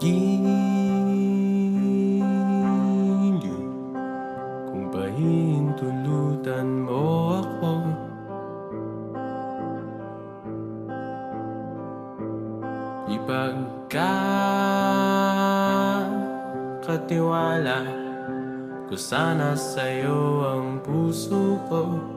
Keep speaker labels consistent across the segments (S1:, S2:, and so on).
S1: giliw kung pahintulutan mo ako. Ipagkakatiwala ko sana sa'yo ang puso ko.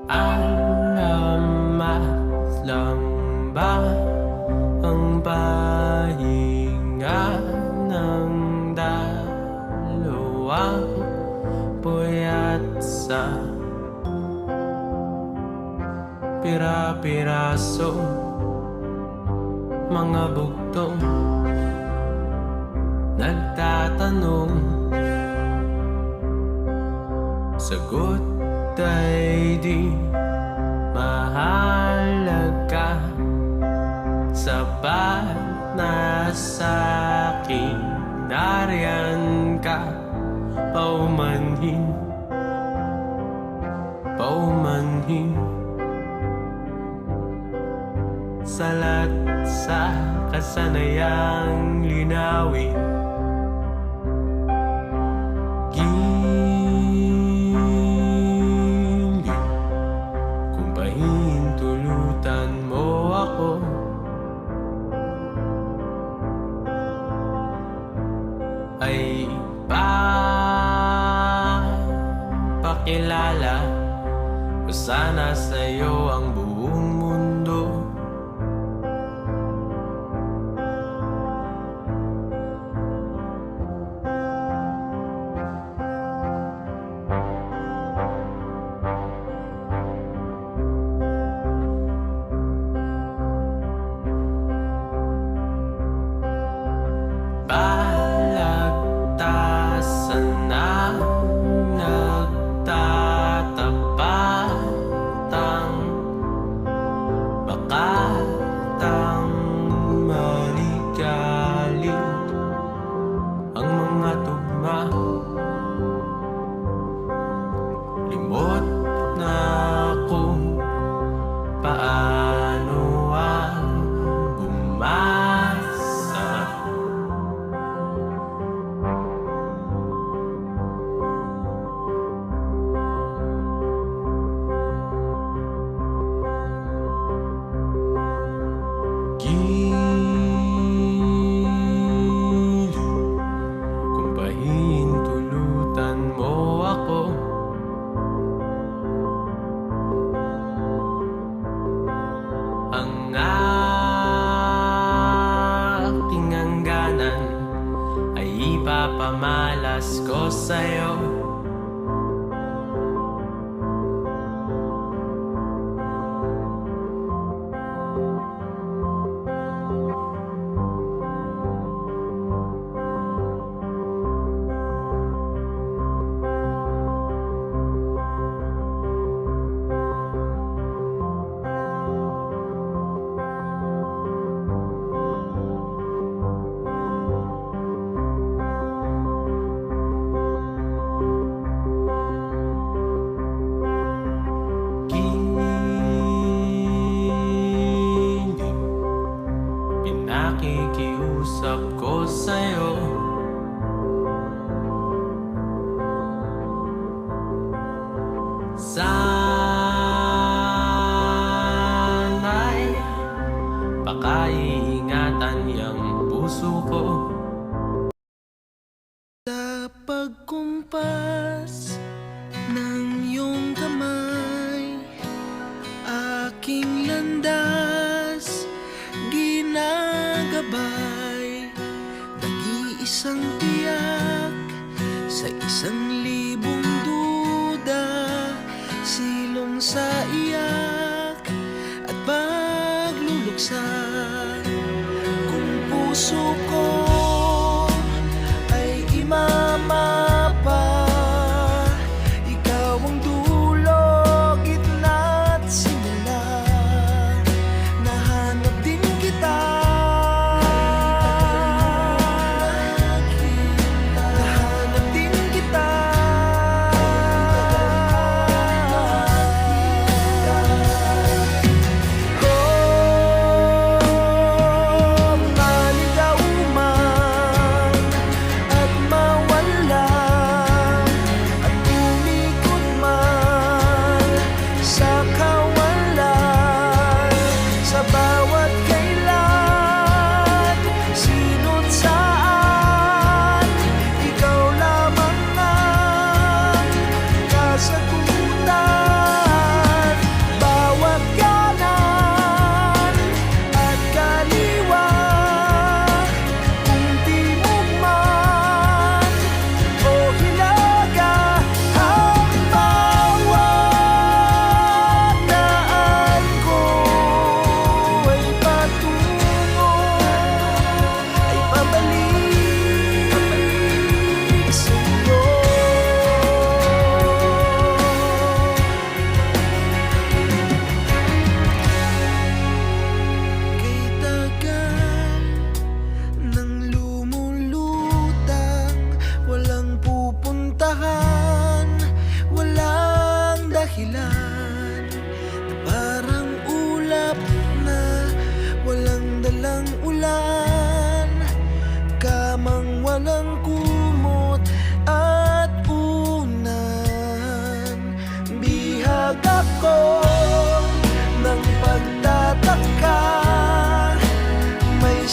S1: Alamat lang ba ang pahinga ng dalawang puyat sa pira-piraso mga bugtong nagtatanong, sagot ay di mahalaga, sapat na sa'kin nariyan ka, paumanhin, paumanhin, salat sa kasanayang linawin. Pahintulutan mo ako. Ay pakilala ko sana sa'yo ang buong mundo. Balagtasan na nagtatapatang bakatang maligalig ang mga tugma. Limot na kung paano ang bumasa. Giliw kung pahintulutan mo ako. Ang aking hangganan ay ipapamalas ko sa'yo. Nakikiusap ko sa'yo. Sana'y pakaiingatan yang puso ko.
S2: Sa pagkumpas ng iyong kamay, aking landas ginagabay, nag-iisang tiyak sa 1,000 duda, silong sa iyak at pagluluksa. Kung puso ko ay imamapa, ikaw ang dulo, gitna at simula.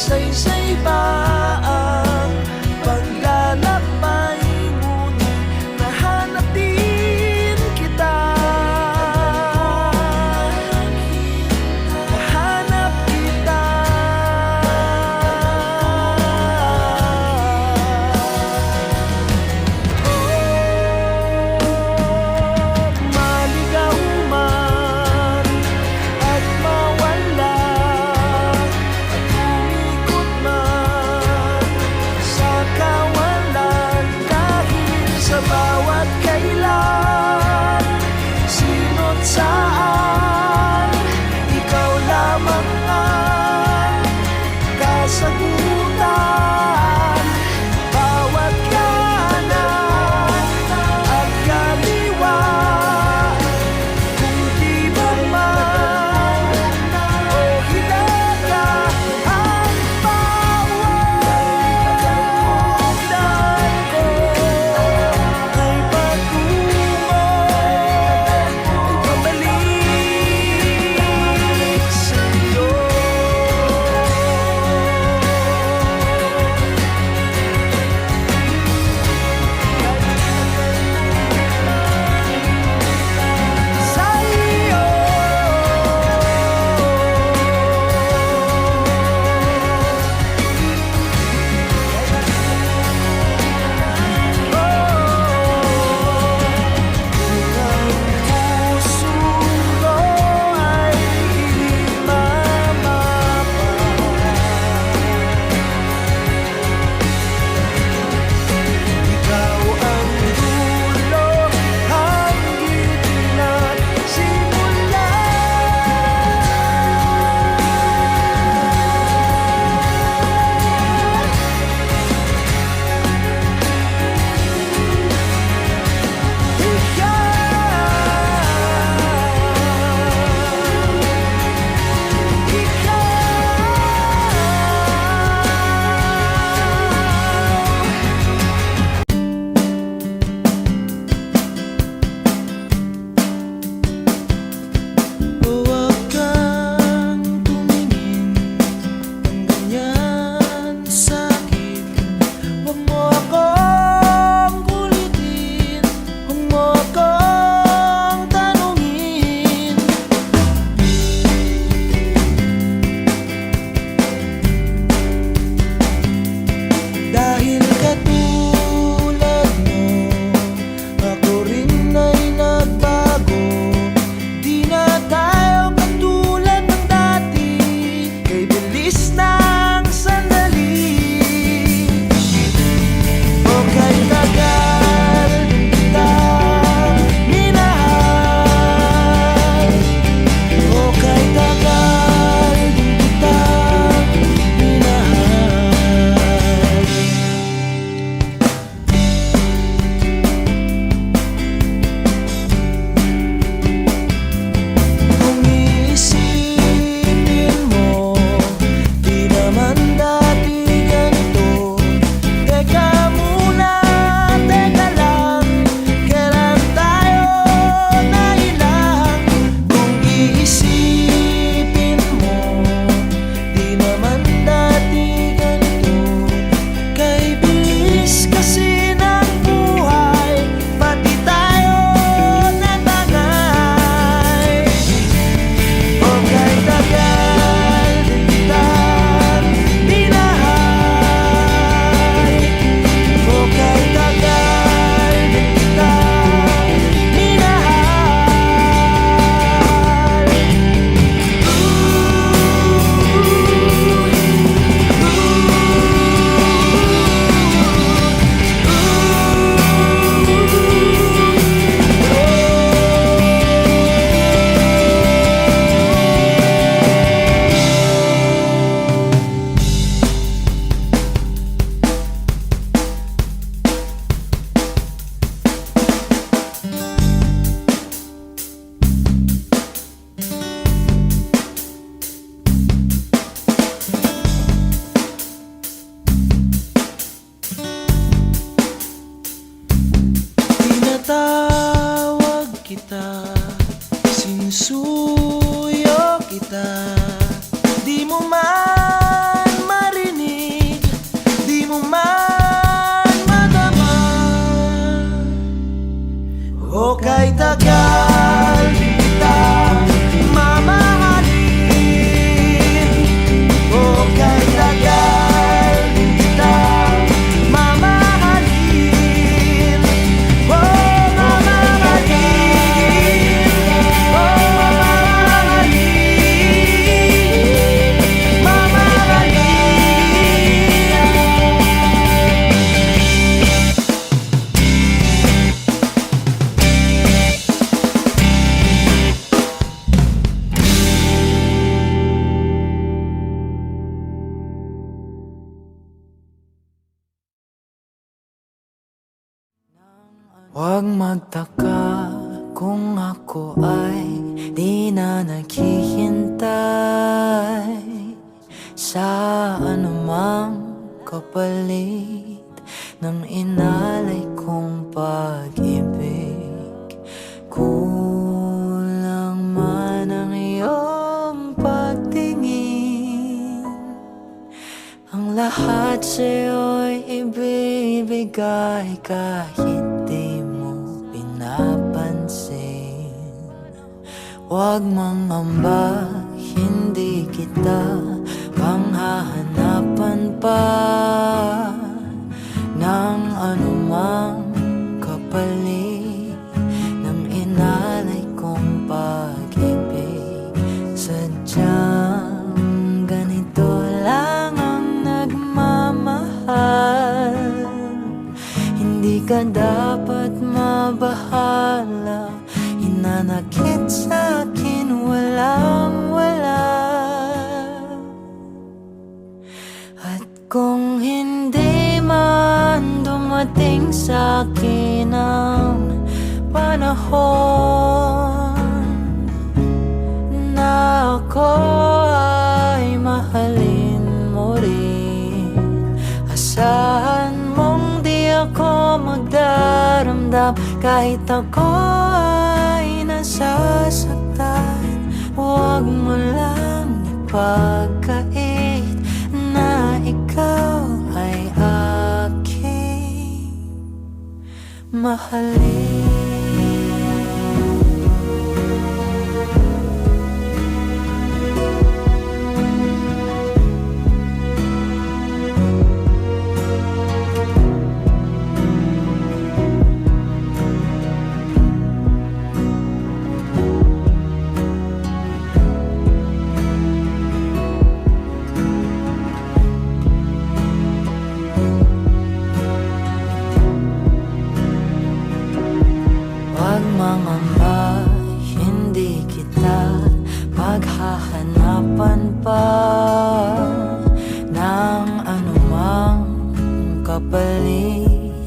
S2: Saysay ba ang paglalakbay, ngunit nahanap din kita. Nahanap kita. Maligaw man at mawala, at umikot man Huwag magtaka kung ako ay di na naghihintay sa anumang kapalit ng inalay kong pag-ibig. Kulang man ang iyong pagtingin, ang lahat sa'yo'y ibibigay kahit di mo pinapansin. Huwag mangamba, hindi kita panghahanapan pa ng anumang kapalit ng inalay kong pag-ibig. Sadyang ganito lang ang nagmamahal, hindi ka dapat mabahala. Hinanakit sa'kin walang-wala, at kung hindi man dumating sa'kin ang panahon na ako ay mahalin mo rin, asahan mong di ako magdaramdam kahit ako ay nasasaktan. Huwag mo lang ipagkait na ikaw ay aking mahalin. Huwag mangamba, hindi kita paghahanapan pa ng anumang kapalit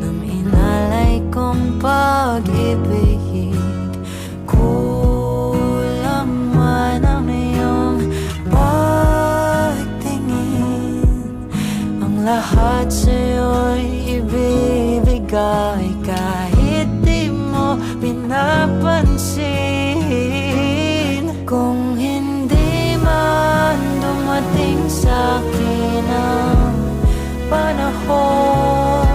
S2: ng inalay kong pag-ibig. Kulang man ang iyong pagtingin, ang lahat sa'yo'y ibibigay kahit di mo pinapansin. Kung hindi man dumating sa'kin ang panahon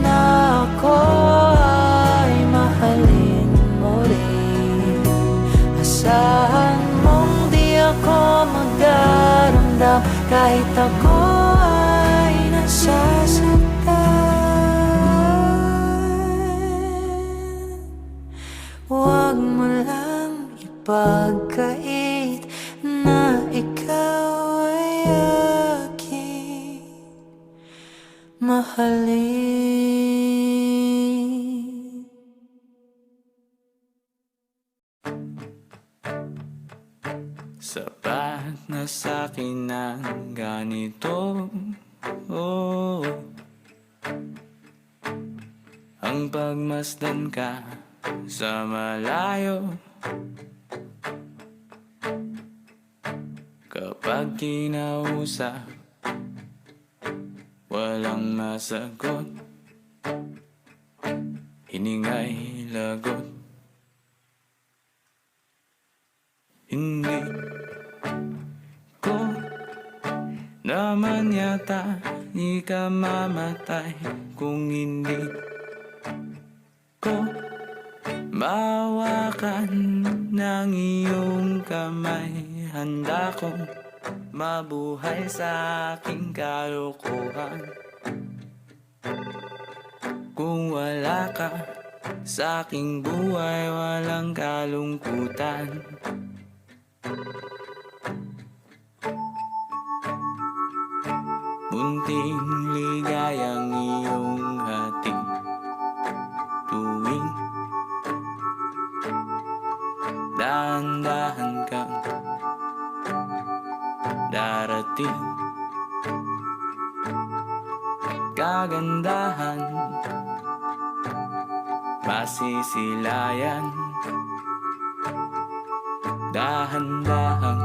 S2: na ako ay mahalin mo rin, asahan mong di ako magdaramdam kahit ako ay nasasaktan. Huwag mo lang ipagkait na ikaw ay aking mahalin.
S1: Sapat na sa'kin ang ganito, oh. Ang pagmasdan ka sa malayo, kapag kinausap walang masagot, hiningay lagot. Hindi ko naman yata di ka mamatay kung hindi ko mahawakan ng iyong kamay. Handa kong mabuhay sa aking kalokohan kung wala ka sa aking buhay, walang kalungkutan. Munting ligayang iyong hatid tuwing dahan-dahan kang darating. Kagandahan
S3: masisilayan. Dahan-dahang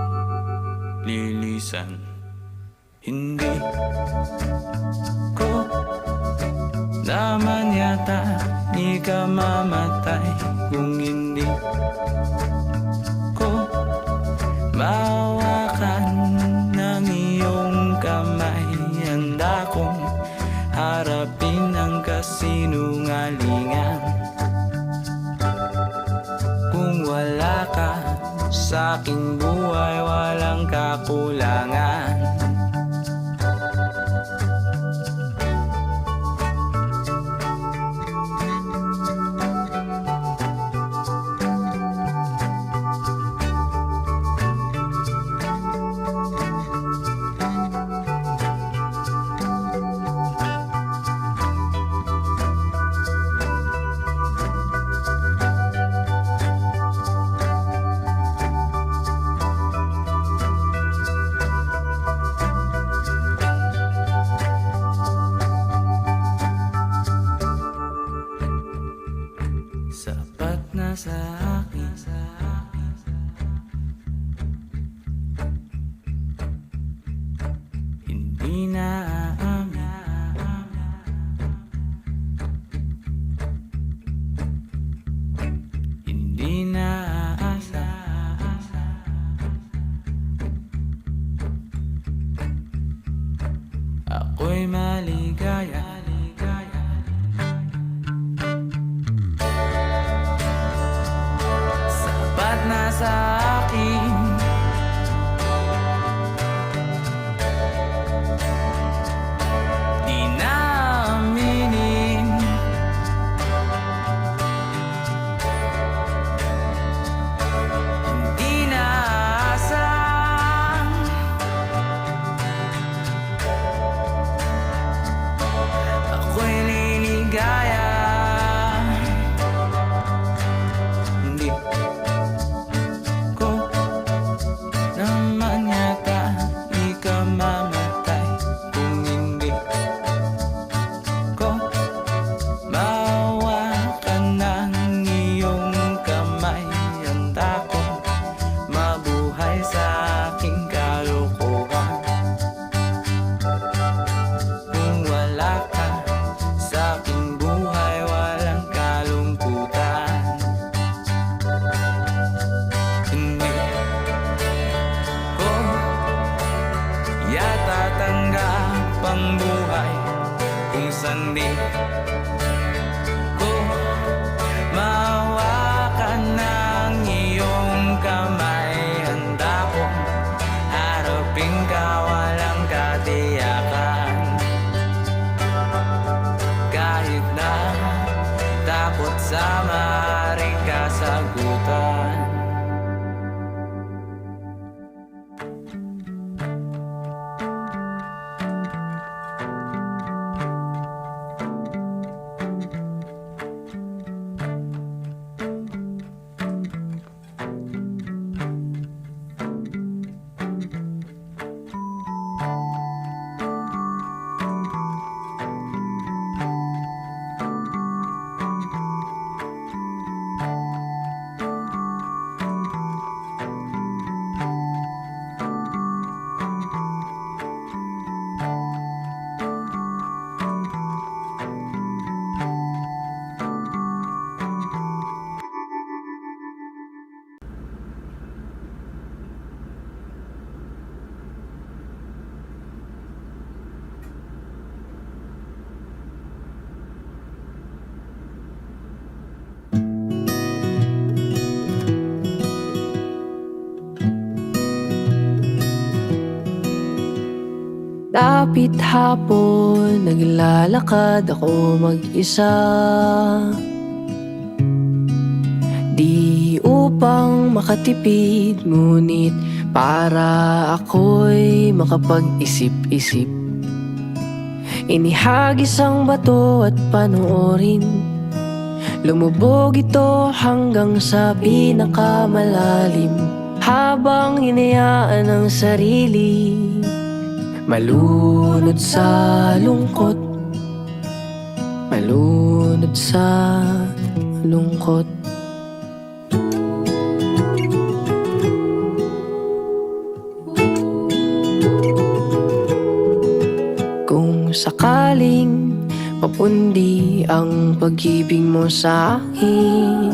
S3: lilisan. Hindi ko naman yata di ka mamatay kung hindi ko mahawakan ng iyong kamay. Handa kong harapin ang kasinungalingan. Kung wala ka sa aking buhay, walang kakulangan. Sapat na sa akin, hindi na aamin. Hindi na aasa. Ako'y maligaya. Sapat na sa akin, di na aminin. Hindi na aasang ako'y liligaya. Hindi ko naman yata di ka mamatay kung hindi ko mahawakan ng iyong kamay. Handa kong mabuhay sa aking kalokohan. Kung wala ka sa aking buhay, walang kalungkutan. Hindi ko yata tanggap ang buhay kung saan di ko mahawakan ng iyong kamay. Handa kong harapin ka, walang katiyakan. Kahit na takot sa maaaring kasagutan.
S2: Dapit hapon, naglalakad ako mag-isa. Di upang makatipid, ngunit para ako'y makapag-isip-isip. Inihagis ang bato at panoorin, lumubog ito hanggang sa pinakamalalim. Habang hinayaan ang sarili malunod sa lungkot, malunod sa lungkot. Kung sakaling mapundi ang pag-ibig mo sa akin,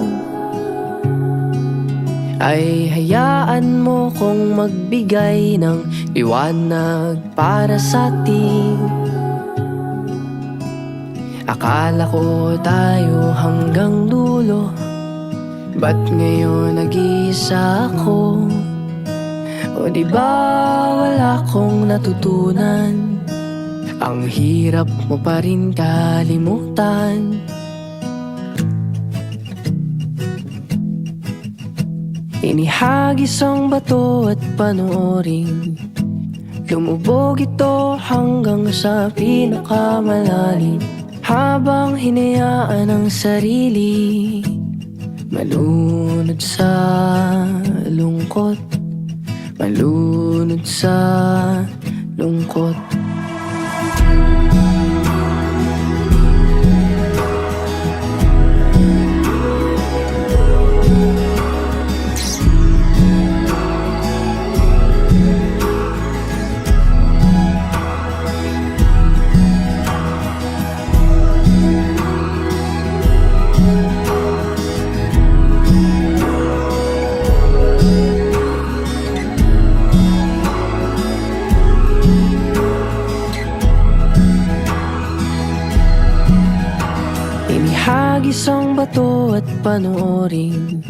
S2: ay hayaan mo kong magbigay ng liwanag para sa atin. Akala ko tayo hanggang dulo, ba't ngayon nag-iisa ako? O di ba wala kong natutunan? Ang hirap mo pa rin kalimutan. Inihagis ang bato at panoorin, lumubog ito hanggang sa pinakamalalim. Habang hinayaan ang sarili malunod sa lungkot, malunod sa lungkot. Inihagis ang bato at panoorin,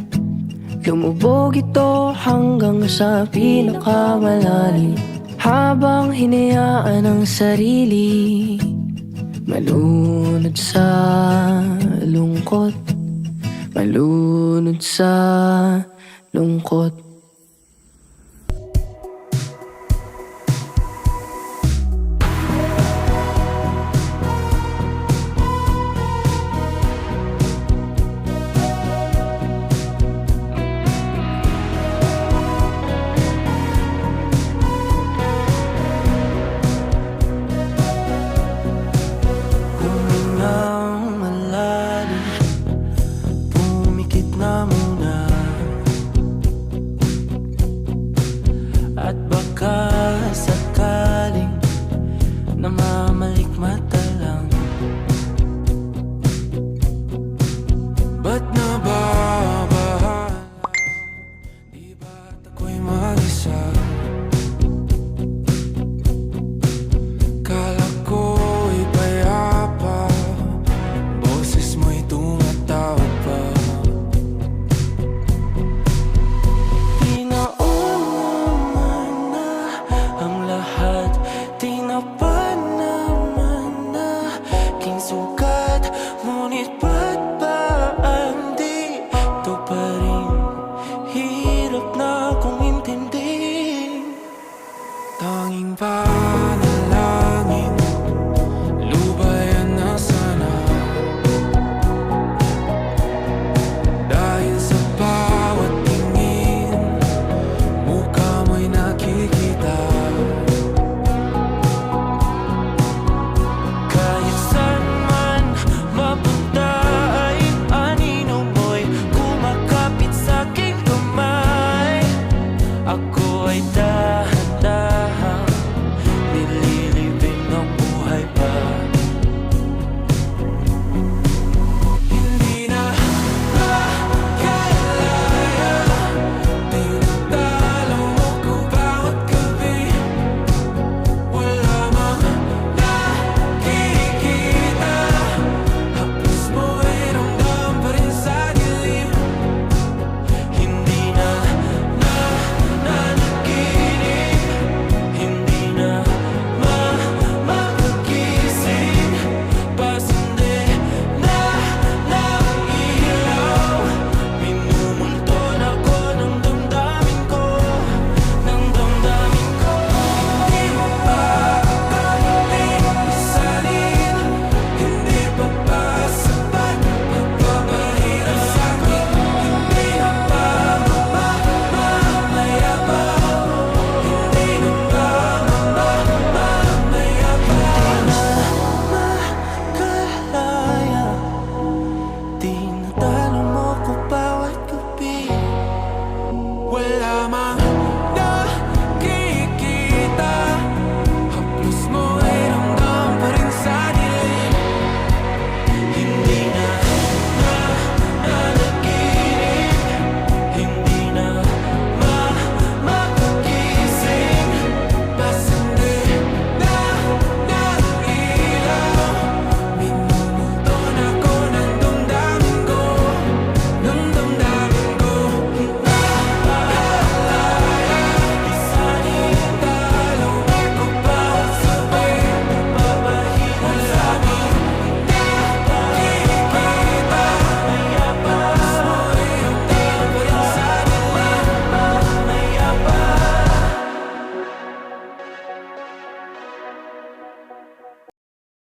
S2: lumubog ito hanggang sa pinakamalalim. Habang hinayaan ang sarili malunod sa lungkot, malunod sa lungkot.
S3: At baka sakaling namamalikmata lang, ba't nababahala? Di ba't ako'y mag-isa? Kala ko'y payapa, boses mo'y tumatawag pa. Tinapan naman na aking sugat, ngunit ba't ba andito pa rin? Hirap na akong intindihin. lamang